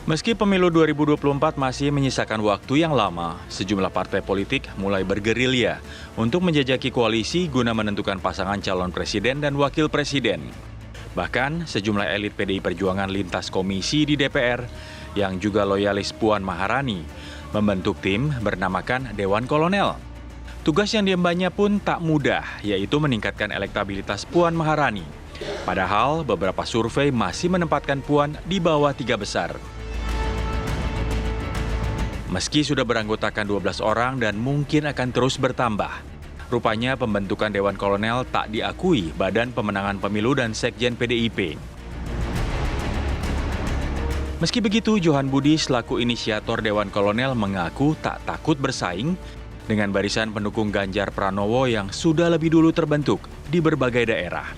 Meski pemilu 2024 masih menyisakan waktu yang lama, sejumlah partai politik mulai bergerilya untuk menjajaki koalisi guna menentukan pasangan calon presiden dan wakil presiden. Bahkan, sejumlah elit PDI Perjuangan lintas komisi di DPR yang juga loyalis Puan Maharani membentuk tim bernamakan Dewan Kolonel. Tugas yang diembannya pun tak mudah, yaitu meningkatkan elektabilitas Puan Maharani. Padahal beberapa survei masih menempatkan Puan di bawah 3 besar. Meski sudah beranggotakan 12 orang dan mungkin akan terus bertambah, rupanya pembentukan Dewan Kolonel tak diakui Badan Pemenangan Pemilu dan Sekjen PDIP. Meski begitu, Johan Budi selaku inisiator Dewan Kolonel mengaku tak takut bersaing dengan barisan pendukung Ganjar Pranowo yang sudah lebih dulu terbentuk di berbagai daerah.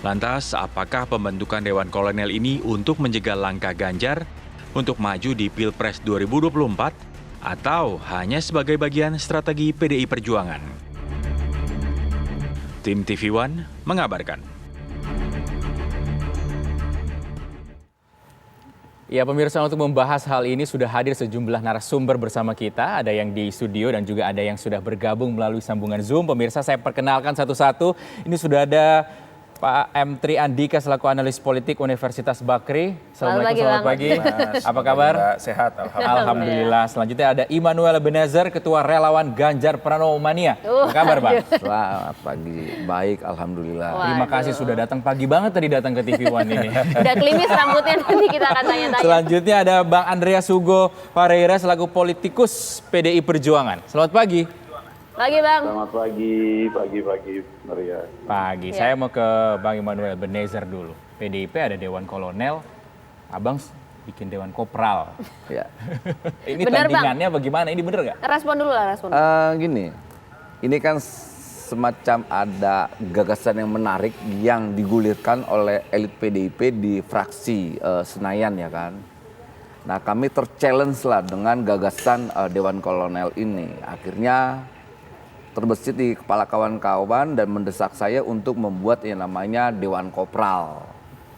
Lantas, apakah pembentukan Dewan Kolonel ini untuk menjegal langkah Ganjar untuk maju di Pilpres 2024 atau hanya sebagai bagian strategi PDI Perjuangan? Tim TV One mengabarkan. Ya pemirsa, untuk membahas hal ini sudah hadir sejumlah narasumber bersama kita. Ada yang di studio dan juga ada yang sudah bergabung melalui sambungan Zoom. Pemirsa, saya perkenalkan satu-satu. Ini sudah ada Pak M. Tri Andika selaku analis politik Universitas Bakri. Assalamualaikum, selamat pagi. Apa kabar? Sehat, Alhamdulillah. Selanjutnya ada Immanuel Ebenezer, Ketua Relawan Ganjar Pranowo Mania. Apa kabar, Bang? Selamat pagi, baik, alhamdulillah. Terima kasih sudah datang, pagi banget tadi datang ke TV One ini. Udah klimis rambutnya, nanti kita akan tanya-tanya. Selanjutnya ada Bang Andreas Hugo Pareira selaku politikus PDI Perjuangan. Selamat pagi. Pagi, Bang. Selamat pagi Maria. Pagi, saya mau ke Bang Immanuel Ebenezer dulu. PDIP ada Dewan Kolonel, Abang bikin Dewan Kopral. Ya. Ini Bener, tandingannya bagaimana? Ini bener nggak? Respon dulu lah, respon. Gini, ini kan semacam ada gagasan yang menarik yang digulirkan oleh elit PDIP di fraksi Senayan ya kan. Nah kami terchallenge lah dengan gagasan Dewan Kolonel ini. Akhirnya terbesit di kepala kawan-kawan dan mendesak saya untuk membuat yang namanya Dewan Kopral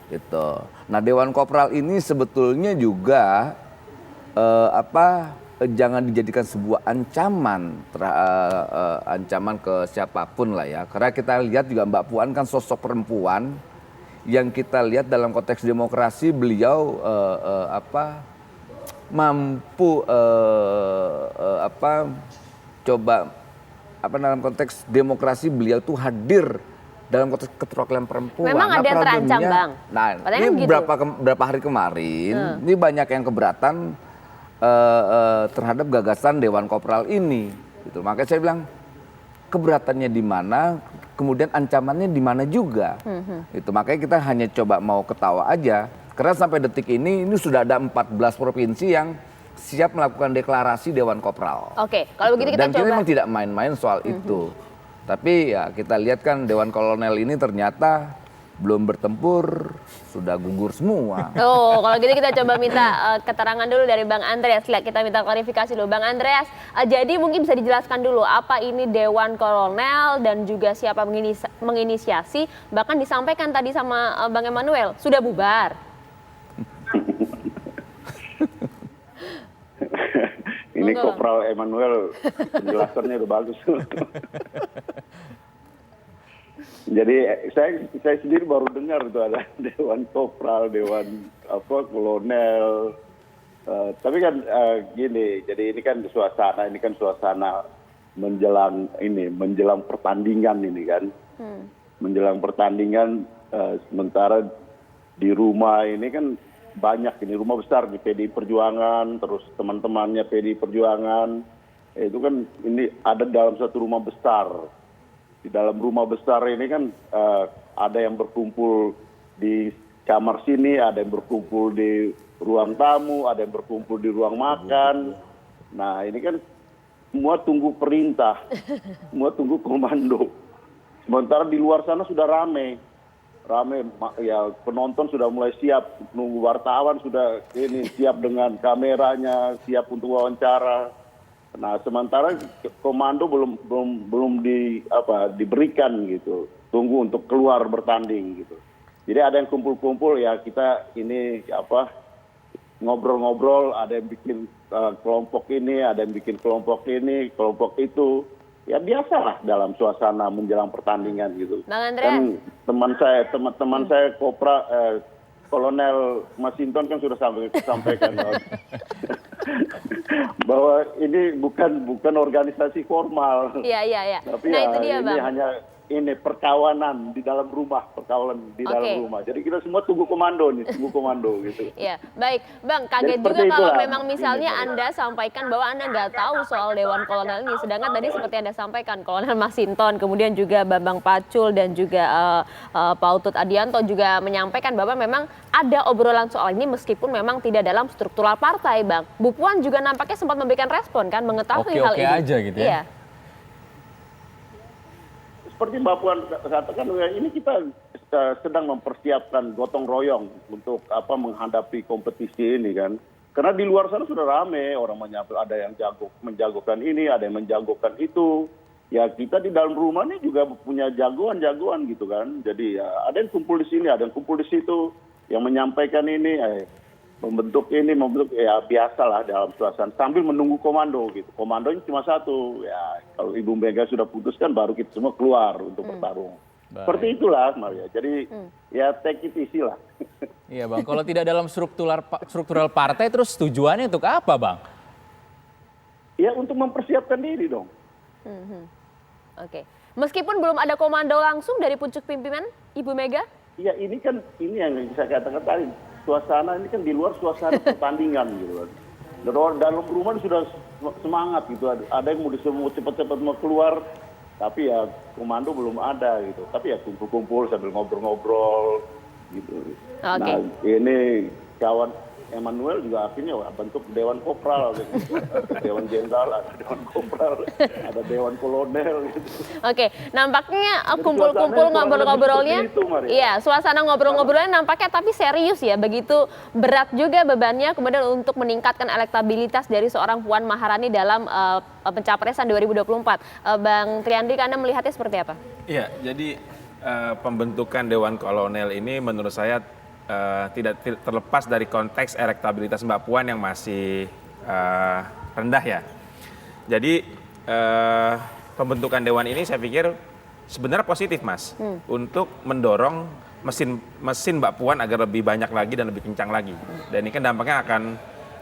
gitu. Nah Dewan Kopral ini sebetulnya juga jangan dijadikan sebuah ancaman ancaman ke siapapun lah ya, karena kita lihat juga Mbak Puan kan sosok perempuan yang kita lihat dalam konteks demokrasi beliau mampu dalam konteks demokrasi beliau tuh hadir dalam konteks keterwakilan perempuan. Memang ada yang terancam, Bang. Nah, Padahal ini gitu. berapa hari kemarin, ini banyak yang keberatan terhadap gagasan Dewan Kopral ini. Gitu. Makanya saya bilang keberatannya di mana, kemudian ancamannya di mana juga. Itu makanya kita hanya coba mau ketawa aja. Karena sampai detik ini sudah ada 14 provinsi yang siap melakukan deklarasi Dewan Kopral. Oke, kalau begitu kita Dan coba. kita memang tidak main-main soal itu. Tapi ya kita lihat kan Dewan Kolonel ini ternyata belum bertempur, sudah gugur semua. Oh, kalau gitu kita coba minta keterangan dulu dari Bang Andreas. Kita minta klarifikasi dulu. Bang Andreas, jadi mungkin bisa dijelaskan dulu apa ini Dewan Kolonel dan juga siapa menginisiasi. Bahkan disampaikan tadi sama Bang Immanuel, sudah bubar. Ini Kopral Emmanuel penjelasannya udah bagus. Jadi saya sendiri baru dengar itu ada Dewan Kopral, Dewan Kolonel. Tapi kan gini, jadi ini kan suasana menjelang pertandingan ini kan. Menjelang pertandingan sementara di rumah ini kan banyak ini rumah besar di PDI Perjuangan, terus teman-temannya PDI Perjuangan, itu kan ini ada dalam satu rumah besar. Di dalam rumah besar ini kan ada yang berkumpul di kamar sini, ada yang berkumpul di ruang tamu, ada yang berkumpul di ruang makan. Nah ini kan semua tunggu perintah, semua tunggu komando. Sementara di luar sana sudah rame ya, penonton sudah mulai siap, nunggu wartawan sudah siap dengan kameranya, siap untuk wawancara. Nah sementara komando belum diberikan gitu, tunggu untuk keluar bertanding gitu. Jadi ada yang kumpul-kumpul ya kita ini apa ngobrol-ngobrol, ada yang bikin kelompok ini, ada yang bikin kelompok ini, kelompok itu. Ya biasalah dalam suasana menjelang pertandingan gitu. Bang Andreas. Kan teman-teman saya Kolonel Masinton kan sudah sampaikan bahwa ini bukan organisasi formal. Iya. Tapi Nah ya itu dia ini Bang. hanya perkawanan di dalam rumah, dalam rumah. Jadi kita semua tunggu komando gitu. Iya, baik. Bang, kaget Jadi juga seperti kalau itulah. memang misalnya Anda sampaikan bahwa Anda nggak tahu soal Dewan Kolonel ini. Sedangkan tadi seperti Anda sampaikan, Kolonel Masinton, kemudian juga Bambang Pacul dan juga Pak Utut Adianto juga menyampaikan bahwa memang ada obrolan soal ini meskipun memang tidak dalam struktural partai, Bang. Bu Puan juga nampaknya sempat memberikan respon kan, mengetahui hal ini. Oke aja gitu ya. Iya. Seperti Mbak Puan katakan, ini kita sedang mempersiapkan gotong royong untuk menghadapi kompetisi ini kan. Karena di luar sana sudah rame, orang ada yang menjagokan ini, ada yang menjagokan itu. Ya kita di dalam rumah ini juga punya jagoan-jagoan gitu kan. Jadi ya ada yang kumpul di sini, ada yang kumpul di situ, yang menyampaikan ini, membentuk ya biasalah dalam suasana sambil menunggu komando gitu. Komandonya cuma satu, ya kalau Ibu Mega sudah putuskan baru kita semua keluar untuk bertarung. Seperti itulah Maria. Jadi ya take it easy lah. Iya Bang, kalau tidak dalam struktural partai terus tujuannya untuk apa Bang? Ya untuk mempersiapkan diri dong. Oke. Meskipun belum ada komando langsung dari pucuk pimpinan Ibu Mega? Ya ini yang saya katakan tadi. Suasana ini kan di luar suasana pertandingan gitu kan. Dalam rumah sudah semangat gitu. Ada yang mau cepat-cepat mau keluar, tapi ya komando belum ada gitu. Tapi ya kumpul-kumpul sambil ngobrol-ngobrol gitu. Oke. Nah ini kawan Emmanuel juga akhirnya bentuk Dewan Kopral gitu. Ada Dewan Jenderal, ada Dewan Kopral, ada Dewan Kolonel gitu. Oke, nampaknya Jadi kumpul-kumpul suasananya ngobrol-ngobrolnya, seperti itu, Maria. iya, suasana ngobrol-ngobrolnya nampaknya tapi serius ya, begitu berat juga bebannya kemudian untuk meningkatkan elektabilitas dari seorang Puan Maharani dalam pencapresan 2024. Bang Triandri, Anda melihatnya seperti apa? Iya, jadi pembentukan Dewan Kolonel ini menurut saya tidak terlepas dari konteks elektabilitas Mbak Puan yang masih rendah ya. Jadi pembentukan Dewan ini saya pikir sebenarnya positif Mas untuk mendorong mesin Mbak Puan agar lebih banyak lagi dan lebih kencang lagi. Dan ini kan dampaknya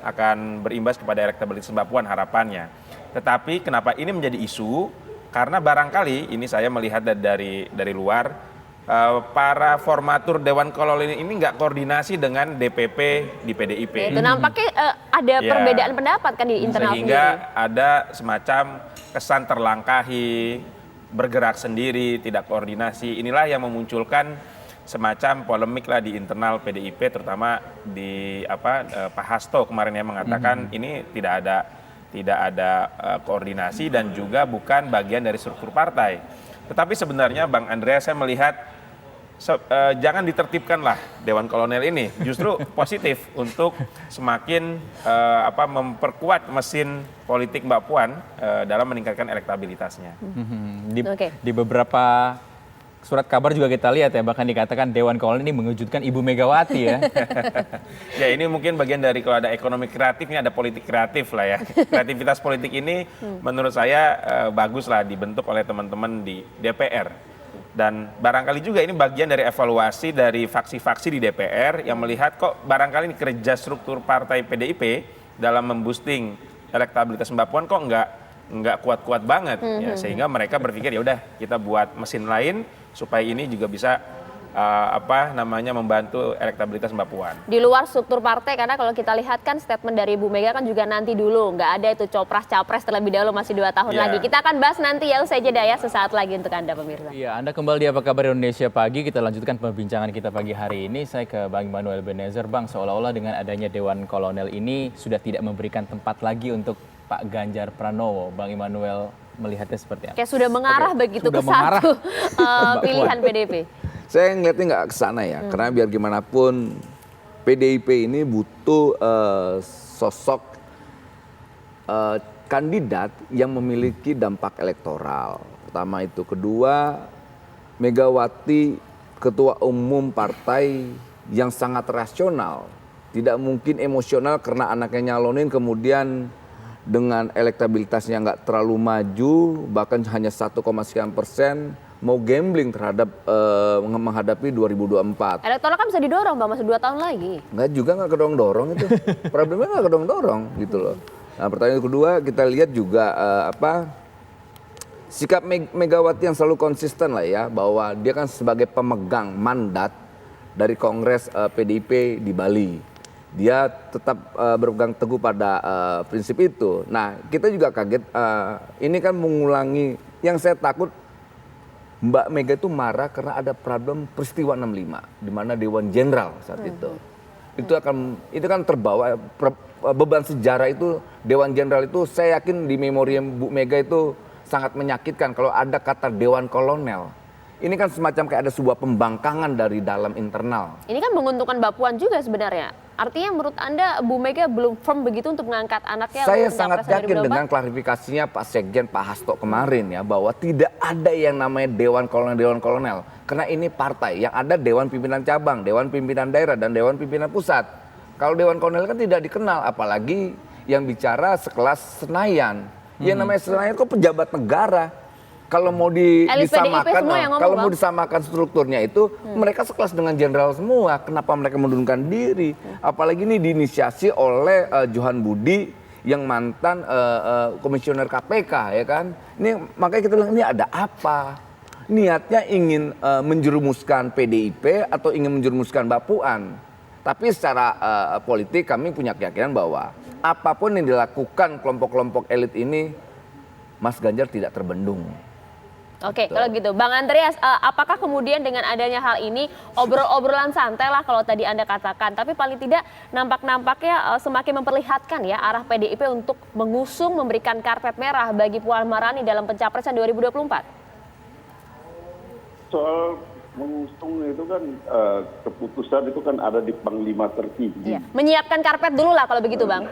akan berimbas kepada elektabilitas Mbak Puan harapannya. Tetapi kenapa ini menjadi isu? Karena barangkali ini saya melihat dari luar. Para formatur Dewan Kolonel ini nggak koordinasi dengan DPP di PDIP. Itu nampaknya ada perbedaan pendapat kan di internal sehingga sendiri. ada semacam kesan terlangkahi, bergerak sendiri, tidak koordinasi. Inilah yang memunculkan semacam polemik lah di internal PDIP, terutama di Pak Hasto kemarin yang mengatakan ini tidak ada koordinasi dan juga bukan bagian dari struktur partai. Tetapi sebenarnya Bang Andreas saya melihat jangan ditertibkanlah Dewan Kolonel ini, justru positif untuk semakin memperkuat mesin politik Mbak Puan dalam meningkatkan elektabilitasnya. Di beberapa surat kabar juga kita lihat ya, bahkan dikatakan Dewan Kolonel ini mengejutkan Ibu Megawati ya. Ya ini mungkin bagian dari kalau ada ekonomi kreatif, ini ada politik kreatif lah ya. Kreativitas politik ini menurut saya bagus lah dibentuk oleh teman-teman di DPR. Dan barangkali juga ini bagian dari evaluasi dari faksi-faksi di DPR yang melihat kok barangkali ini kerja struktur partai PDIP dalam memboosting elektabilitas Mbak Puan kok nggak kuat-kuat banget ya, sehingga mereka berpikir ya udah kita buat mesin lain supaya ini juga bisa membantu elektabilitas Mbak Puan. Di luar struktur partai, karena kalau kita lihat kan statement dari Bu Mega kan juga nanti dulu, nggak ada itu copras-capres terlebih dahulu, masih 2 tahun lagi. Kita akan bahas nanti ya, usai jeda ya, sesaat lagi untuk Anda pemirsa. Iya, Anda kembali di Apa Kabar Indonesia Pagi. Kita lanjutkan perbincangan kita pagi hari ini. Saya ke Bang Immanuel Ebenezer. Bang, seolah-olah dengan adanya Dewan Kolonel ini sudah tidak memberikan tempat lagi untuk Pak Ganjar Pranowo. Bang Immanuel melihatnya seperti apa? Kayak sudah mengarah begitu Sudah ke satu pilihan PDIP. Saya ngeliatnya nggak ke sana ya, karena biar gimana pun PDIP ini butuh sosok kandidat yang memiliki dampak elektoral. Pertama itu, kedua Megawati ketua umum partai yang sangat rasional, tidak mungkin emosional karena anaknya nyalonin kemudian dengan elektabilitasnya nggak terlalu maju, bahkan hanya 1, sekian persen, mau gambling terhadap menghadapi 2024. Elektoral kan bisa didorong Bang, masih 2 tahun lagi. Nggak juga nggak kedorong-dorong itu. Problemnya nggak kedorong-dorong gitu loh. Nah, pertanyaan kedua kita lihat juga sikap Megawati yang selalu konsisten lah ya, bahwa dia kan sebagai pemegang mandat dari Kongres PDIP di Bali. Dia tetap berpegang teguh pada prinsip itu. Nah, kita juga kaget, ini kan mengulangi, yang saya takut Mbak Mega itu marah karena ada problem peristiwa 65, di mana Dewan Jenderal saat itu. Itu kan terbawa, beban sejarah itu, Dewan Jenderal itu saya yakin di memori Bu Mega itu sangat menyakitkan kalau ada kata Dewan Kolonel. Ini kan semacam kayak ada sebuah pembangkangan dari dalam internal. Ini kan menguntungkan Mbak Puan juga sebenarnya. Artinya menurut Anda Bu Mega belum firm begitu untuk mengangkat anaknya? Saya sangat yakin dengan klarifikasinya Pak Sekjen, Pak Hasto kemarin ya, bahwa tidak ada yang namanya Dewan Kolonel. Karena ini partai, yang ada Dewan Pimpinan Cabang, Dewan Pimpinan Daerah, dan Dewan Pimpinan Pusat. Kalau Dewan Kolonel kan tidak dikenal, apalagi yang bicara sekelas Senayan. Yang namanya Senayan kok pejabat negara. Kalau mau disamakan strukturnya itu mereka sekelas dengan jenderal semua. Kenapa mereka menurunkan diri? Apalagi ini diinisiasi oleh Johan Budi yang mantan komisioner KPK ya kan. Ini makanya kita bilang ini ada apa? Niatnya ingin menjerumuskan PDIP atau ingin menjerumuskan Mbak Puan. Tapi secara politik kami punya keyakinan bahwa apapun yang dilakukan kelompok-kelompok elit ini, Mas Ganjar tidak terbendung. Oke, kalau gitu. Bang Andreas, apakah kemudian dengan adanya hal ini, obrolan santai lah kalau tadi Anda katakan, tapi paling tidak nampaknya semakin memperlihatkan ya arah PDIP untuk mengusung, memberikan karpet merah bagi Puan Maharani dalam pencapresan 2024? Soal mengusung itu kan keputusan itu kan ada di Panglima tertinggi. Iya. Menyiapkan karpet dulu lah kalau begitu Bang.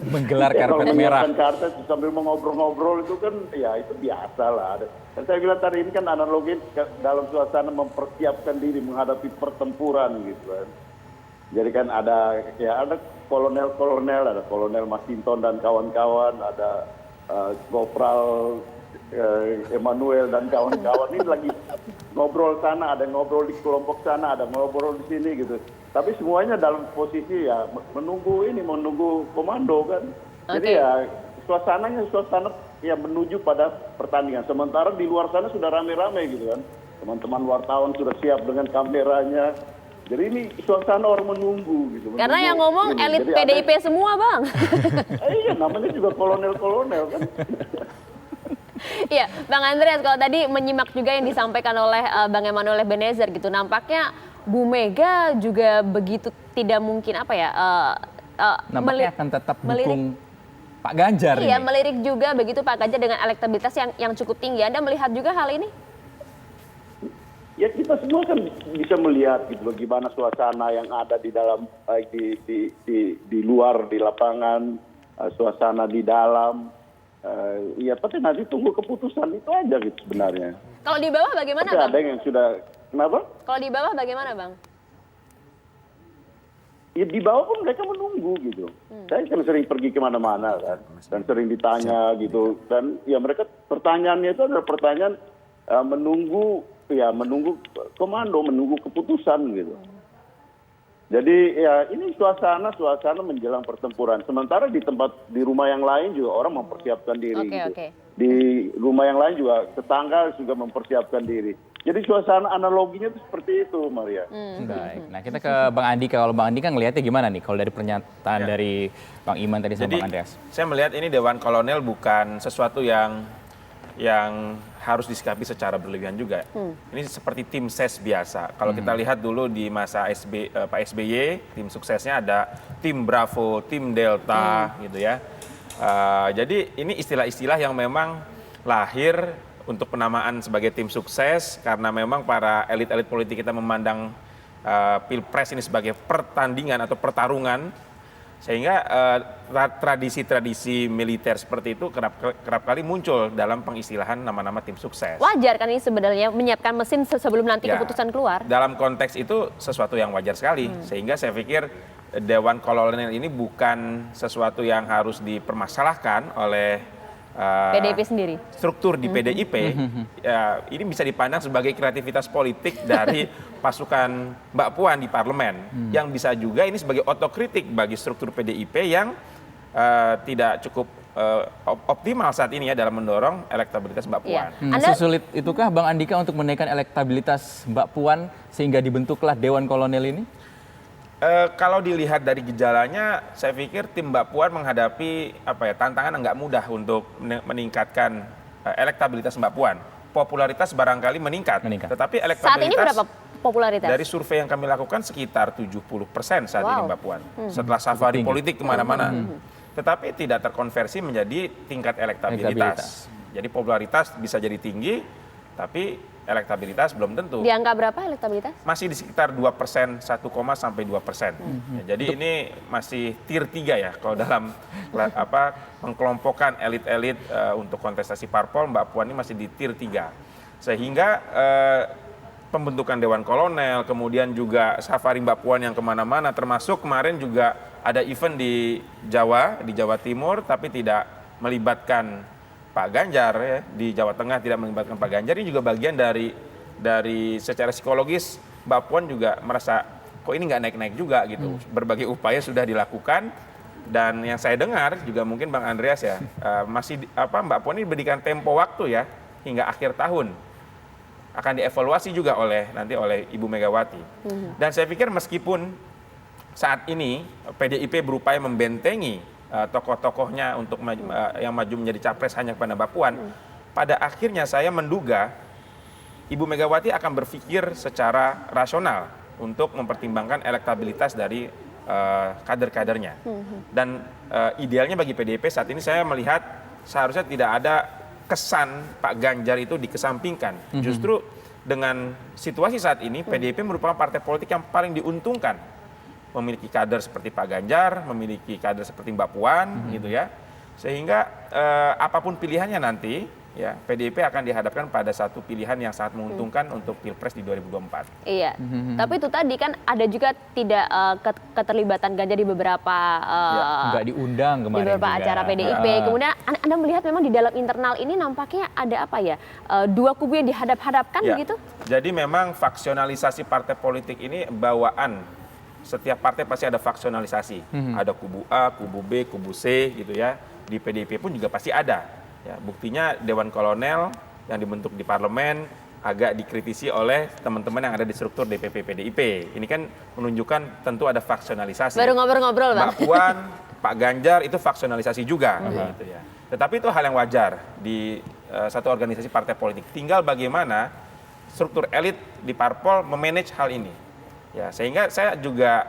Menggelar karpet kalau merah. menyiapkan karpet sambil mengobrol-ngobrol itu kan ya itu biasa lah. Dan saya bilang tadi ini kan analogi dalam suasana mempersiapkan diri menghadapi pertempuran gitu kan. Jadi kan ada kolonel-kolonel, ada Kolonel Masinton dan kawan-kawan, ada Kopral Emmanuel dan kawan-kawan ini lagi ngobrol sana, ada ngobrol di kelompok sana, ada ngobrol di sini gitu. Tapi semuanya dalam posisi ya menunggu komando kan. Jadi ya suasana ya menuju pada pertandingan. Sementara di luar sana sudah rame-rame gitu kan. Teman-teman wartawan sudah siap dengan kameranya. Jadi ini suasana orang menunggu gitu. Karena yang ngomong elit PDIP semua Bang. Iya namanya juga kolonel-kolonel kan. Iya, Bang Andreas, kalau tadi menyimak juga yang disampaikan oleh Bang Emmanuel Ebenezer gitu, nampaknya Bu Mega juga begitu tidak mungkin nampaknya akan tetap dukung Pak Ganjar. Iya, ini. melirik juga begitu Pak Ganjar dengan elektabilitas yang cukup tinggi. Anda melihat juga hal ini? Ya kita semua kan bisa melihat gitu bagaimana suasana yang ada di dalam di luar di lapangan, suasana di dalam. Ya tapi nanti tunggu keputusan itu aja gitu sebenarnya. Kalau di bawah bagaimana tapi Bang? ada yang sudah, kenapa? Kalau di bawah bagaimana Bang? Ya di bawah pun mereka menunggu gitu. Saya kan sering pergi kemana-mana kan, dan sering ditanya gitu. Dan ya mereka pertanyaannya itu adalah pertanyaan menunggu komando, menunggu keputusan gitu. Jadi ya ini suasana menjelang pertempuran. Sementara di rumah yang lain juga orang mempersiapkan diri. Oke. Di rumah yang lain juga tetangga juga mempersiapkan diri. Jadi suasana analoginya itu seperti itu, Maria. Baik. Nah kita ke Bang Andi. Kalau Bang Andi kan ngelihatnya gimana nih? Kalau dari pernyataan dari Bang Iman tadi sama Bang Andreas. Saya melihat ini Dewan Kolonel bukan sesuatu yang harus disikapi secara berlebihan juga. Ini seperti tim ses biasa. Kalau kita lihat dulu di masa Pak SBY, tim suksesnya ada tim Bravo, tim Delta gitu ya. Jadi ini istilah-istilah yang memang lahir untuk penamaan sebagai tim sukses karena memang para elit-elit politik kita memandang Pilpres ini sebagai pertandingan atau pertarungan Sehingga tradisi-tradisi militer seperti itu kerap kali muncul dalam pengistilahan nama-nama tim sukses. Wajar kan ini sebenarnya menyiapkan mesin sebelum nanti Ya, keputusan keluar. dalam konteks itu sesuatu yang wajar sekali. Sehingga saya pikir Dewan Kolonel ini bukan sesuatu yang harus dipermasalahkan oleh PDIP sendiri. struktur di PDIP. Ya, ini bisa dipandang sebagai kreativitas politik dari pasukan Mbak Puan di parlemen, yang bisa juga ini sebagai otokritik bagi struktur PDIP yang tidak cukup optimal saat ini ya dalam mendorong elektabilitas Mbak Puan. Iya. Anda- Sesulit itukah Bang Andika untuk menaikkan elektabilitas Mbak Puan sehingga dibentuklah Dewan Kolonel ini? Kalau dilihat dari gejalanya, saya pikir tim Mbak Puan menghadapi tantangan nggak mudah untuk meningkatkan elektabilitas Mbak Puan. Popularitas barangkali meningkat. Tetapi elektabilitas Saat ini berapa popularitas? dari survei yang kami lakukan sekitar 70% saat ini Wow. Mbak Puan. Setelah safari tinggi. politik kemana-mana. Tetapi tidak terkonversi menjadi tingkat elektabilitas. Jadi popularitas bisa jadi tinggi, tapi elektabilitas belum tentu. Di angka berapa elektabilitas? Masih di sekitar 2%, 1, sampai 2%. Ya, jadi ini masih tier 3 ya kalau dalam mengkelompokkan elit-elit untuk kontestasi parpol, Mbak Puan ini masih di tier 3. Sehingga pembentukan Dewan Kolonel, kemudian juga safari Mbak Puan yang kemana-mana, termasuk kemarin juga ada event di Jawa Timur, tapi tidak melibatkan Pak Ganjar ya, di Jawa Tengah tidak melibatkan Pak Ganjar, ini juga bagian dari secara psikologis Mbak Puan juga merasa kok ini nggak naik-naik juga gitu. Berbagai upaya sudah dilakukan, dan yang saya dengar juga mungkin Bang Andreas ya, Mbak Puan ini diberikan tempo waktu ya hingga akhir tahun akan dievaluasi juga oleh Ibu Megawati. Dan saya pikir meskipun saat ini PDIP berupaya membentengi tokoh-tokohnya untuk yang maju menjadi capres hanya kepada Mbak Puan, pada akhirnya saya menduga Ibu Megawati akan berpikir secara rasional untuk mempertimbangkan elektabilitas dari kader-kadernya. Dan idealnya bagi PDIP saat ini saya melihat seharusnya tidak ada kesan Pak Ganjar itu dikesampingkan. Justru dengan situasi saat ini PDIP merupakan partai politik yang paling diuntungkan. Memiliki kader seperti Pak Ganjar, memiliki kader seperti Mbak Puan, gitu ya, sehingga apapun pilihannya nanti, ya PDIP akan dihadapkan pada satu pilihan yang sangat menguntungkan untuk Pilpres di 2024. Iya, tapi itu tadi kan ada juga tidak keterlibatan Ganjar di beberapa Nggak diundang di kemarin beberapa juga. acara PDIP. Kemudian Anda melihat memang di dalam internal ini nampaknya ada apa ya, dua kubu yang dihadap-hadapkan Ya, begitu? jadi memang faksionalisasi partai politik ini bawaan. Setiap partai pasti ada faksionalisasi. Ada kubu A, kubu B, kubu C gitu ya. Di PDIP pun juga pasti ada. Ya, buktinya Dewan Kolonel yang dibentuk di parlemen agak dikritisi oleh teman-teman yang ada di struktur DPP PDIP. Ini kan menunjukkan tentu ada faksionalisasi. Baru ngobrol-ngobrol, Bang. Mbak Puan, Pak Ganjar itu faksionalisasi juga. Gitu ya. Tetapi itu hal yang wajar di satu organisasi partai politik. Tinggal bagaimana struktur elit di parpol memanage hal ini. Ya, sehingga saya juga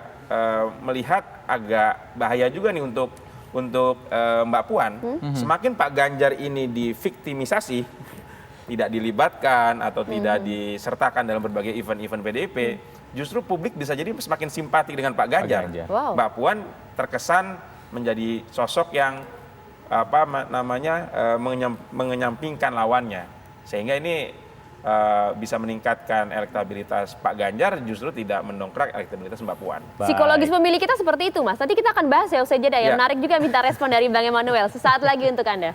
melihat agak bahaya juga nih untuk Mbak Puan. Semakin Pak Ganjar ini diviktimisasi, tidak dilibatkan atau tidak disertakan dalam berbagai event-event PDIP, justru publik bisa jadi semakin simpati dengan Pak Ganjar. Wow. Mbak Puan terkesan menjadi sosok yang mengenyampingkan lawannya, sehingga ini bisa meningkatkan elektabilitas Pak Ganjar, justru tidak mendongkrak elektabilitas Mbak Puan. Psikologis pemilih kita seperti itu, Mas. Nanti kita akan bahas ya usai jeda ya. Ya. Menarik juga minta respon dari Bang Emmanuel. Sesaat lagi untuk Anda.